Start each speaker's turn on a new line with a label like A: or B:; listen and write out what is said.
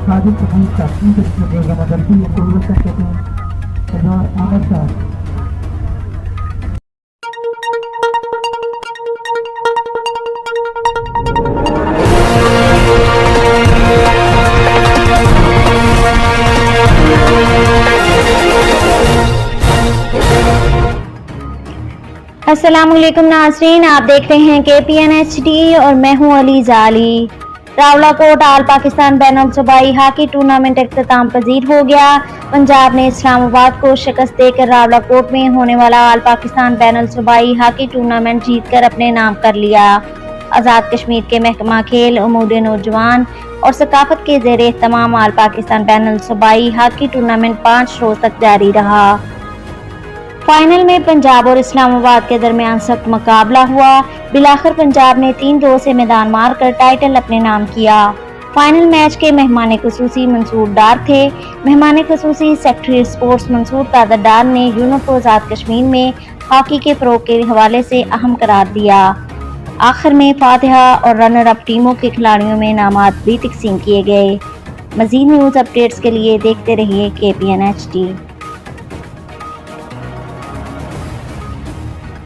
A: साजिद कपूर का मदरसी कुल्लत कहते हैं सरदार आमद साहब।
B: अस्सलामुअलैकुम नाज़रीन, आप देख रहे हैं KPN HD और मैं हूं अली जाली। रावलाकोट आल पाकिस्तान बैनुल सूबाई हॉकी टूर्नामेंट इख्तिताम पजीर हो गया। पंजाब ने इस्लामाबाद को शिकस्त देकर रावलाकोट में होने वाला आल पाकिस्तान बैनुल सूबाई हॉकी टूर्नामेंट जीतकर अपने नाम कर लिया। आज़ाद कश्मीर के महकमा खेल, उमूर नौजवान और सकाफत के ज़ेर एहतमाम आल पाकिस्तान बैनुल सूबाई हॉकी टूर्नामेंट 5 रोज तक जारी रहा। फाइनल में पंजाब और इस्लामाबाद के दरमियान सख्त मुकाबला हुआ। बिलाखिर पंजाब ने 3-2 से मैदान मारकर टाइटल अपने नाम किया। फाइनल मैच के मेहमान खुसूसी मंसूर डार थे। मेहमान खुसूसी सेक्रेटरी स्पोर्ट्स मंसूर कादर डार ने यूनिट को आज़ाद कश्मीर में हॉकी के फरोग के हवाले से अहम करार दिया। आखिर में फातिहा और रनर अप टीमों के खिलाड़ियों में इनामात भी तकसीम किए गए। मज़ीद न्यूज़ अपडेट्स के लिए देखते रहिए KPN HD।